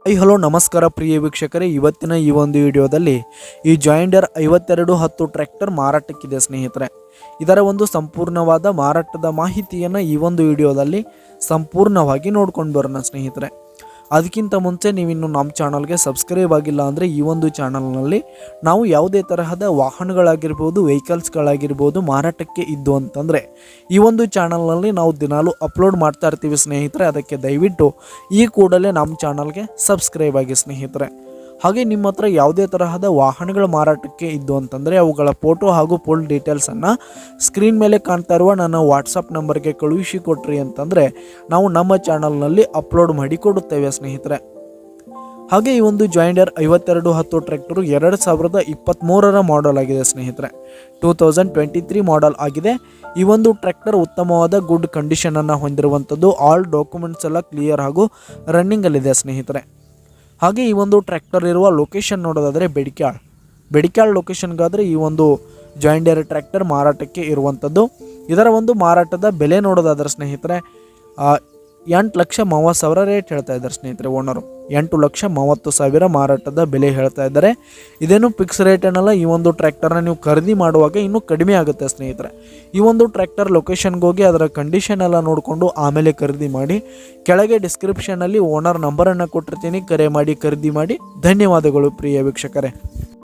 Hello ನಮಸ್ಕಾರ ಪ್ರಿಯ ವೀಕ್ಷಕರೇ, ಇವತ್ತಿನ ಈ ಒಂದು ವಿಡಿಯೋದಲ್ಲಿ ಈ ಜಾಯಿಂಡರ್ 5210 ಟ್ರ್ಯಾಕ್ಟರ್ ಮಾರಾಟಕ್ಕಿದೆ ಸ್ನೇಹಿತರೆ. ಇದರ ಒಂದು ಸಂಪೂರ್ಣವಾದ ಮಾರಾಟದ ಮಾಹಿತಿಯನ್ನು ಈ ಒಂದು ವಿಡಿಯೋದಲ್ಲಿ ಸಂಪೂರ್ಣವಾಗಿ ನೋಡ್ಕೊಂಡು ಬರೋಣ ಸ್ನೇಹಿತರೆ. ಅದಕ್ಕಿಂತ ಮುಂಚೆ ನೀವಿನ್ನು ನಮ್ಮ ಚಾನಲ್ಗೆ ಸಬ್ಸ್ಕ್ರೈಬ್ ಆಗಿಲ್ಲ ಅಂದರೆ ಈ ಒಂದು ಚಾನಲ್ನಲ್ಲಿ ನಾವು ಯಾವುದೇ ತರಹದ ವಾಹನಗಳಾಗಿರ್ಬೋದು, ವೆಹಿಕಲ್ಸ್ಗಳಾಗಿರ್ಬೋದು ಮಾರಾಟಕ್ಕೆ ಇದ್ದು ಅಂತಂದರೆ ಈ ಒಂದು ಚಾನಲ್ನಲ್ಲಿ ನಾವು ದಿನಾಲೂ ಅಪ್ಲೋಡ್ ಮಾಡ್ತಾ ಇರ್ತೀವಿ ಸ್ನೇಹಿತರೆ. ಅದಕ್ಕೆ ದಯವಿಟ್ಟು ಈ ಕೂಡಲೇ ನಮ್ಮ ಚಾನಲ್ಗೆ ಸಬ್ಸ್ಕ್ರೈಬ್ ಆಗಿ ಸ್ನೇಹಿತರೆ. ಹಾಗೆ ನಿಮ್ಮ ಹತ್ರ ಯಾವುದೇ ತರಹದ ವಾಹನಗಳ ಮಾರಾಟಕ್ಕೆ ಇದ್ದು ಅಂತಂದರೆ ಅವುಗಳ ಫೋಟೋ ಹಾಗೂ ಫುಲ್ ಡೀಟೇಲ್ಸನ್ನು ಸ್ಕ್ರೀನ್ ಮೇಲೆ ಕಾಣ್ತಾ ಇರುವ ನನ್ನ ವಾಟ್ಸಪ್ ನಂಬರ್ಗೆ ಕಳುಹಿಸಿ ಕೊಟ್ರಿ ಅಂತಂದರೆ ನಾವು ನಮ್ಮ ಚಾನಲ್ನಲ್ಲಿ ಅಪ್ಲೋಡ್ ಮಾಡಿ ಕೊಡುತ್ತೇವೆ ಸ್ನೇಹಿತರೆ. ಹಾಗೆ ಈ ಒಂದು ಜಾಯಿಂಡರ್ 5210 ಟ್ರ್ಯಾಕ್ಟರು 2023 ಮಾಡೆಲ್ ಆಗಿದೆ ಸ್ನೇಹಿತರೆ. 2023 ಮಾಡೆಲ್ ಆಗಿದೆ. ಈ ಒಂದು ಟ್ರ್ಯಾಕ್ಟರ್ ಉತ್ತಮವಾದ ಗುಡ್ ಕಂಡೀಷನನ್ನು ಹೊಂದಿರುವಂಥದ್ದು. ಆಲ್ ಡಾಕ್ಯುಮೆಂಟ್ಸ್ ಎಲ್ಲ ಕ್ಲಿಯರ್ ಹಾಗೂ ರನ್ನಿಂಗಲ್ಲಿದೆ ಸ್ನೇಹಿತರೆ. ಹಾಗೆ ಈ ಒಂದು ಟ್ರ್ಯಾಕ್ಟರ್ ಇರುವ ಲೊಕೇಶನ್ ನೋಡೋದಾದರೆ ಬೆಡಿಕ್ಯಾಳ್ ಲೊಕೇಶನ್ಗಾದರೆ ಈ ಒಂದು ಜಾಯಿಂಡರ್ ಟ್ರ್ಯಾಕ್ಟರ್ ಮಾರಾಟಕ್ಕೆ ಇರುವಂಥದ್ದು. ಇದರ ಒಂದು ಮಾರಾಟದ ಬೆಲೆ ನೋಡೋದಾದರೆ ಸ್ನೇಹಿತರೆ 8,30,000 ರೇಟ್ ಹೇಳ್ತಾ ಇದ್ದಾರೆ ಸ್ನೇಹಿತರೆ. ಓನರು 8,30,000 ಮಾರಾಟದ ಬೆಲೆ ಹೇಳ್ತಾ ಇದ್ದಾರೆ. ಇದೇನು ಫಿಕ್ಸ್ ರೇಟ್ ಏನಲ್ಲ. ಈ ಒಂದು ಟ್ರ್ಯಾಕ್ಟರ್ನ ನೀವು ಖರೀದಿ ಮಾಡುವಾಗ ಇನ್ನೂ ಕಡಿಮೆ ಆಗುತ್ತೆ ಸ್ನೇಹಿತರೆ. ಈ ಒಂದು ಟ್ರ್ಯಾಕ್ಟರ್ ಲೊಕೇಶನ್ಗೆ ಹೋಗಿ ಅದರ ಕಂಡೀಷನ್ ಎಲ್ಲ ನೋಡಿಕೊಂಡು ಆಮೇಲೆ ಖರೀದಿ ಮಾಡಿ. ಕೆಳಗೆ ಡಿಸ್ಕ್ರಿಪ್ಷನಲ್ಲಿ ಓನರ್ ನಂಬರನ್ನು ಕೊಟ್ಟಿರ್ತೀನಿ, ಕರೆ ಮಾಡಿ ಖರೀದಿ ಮಾಡಿ. ಧನ್ಯವಾದಗಳು ಪ್ರಿಯ ವೀಕ್ಷಕರೇ.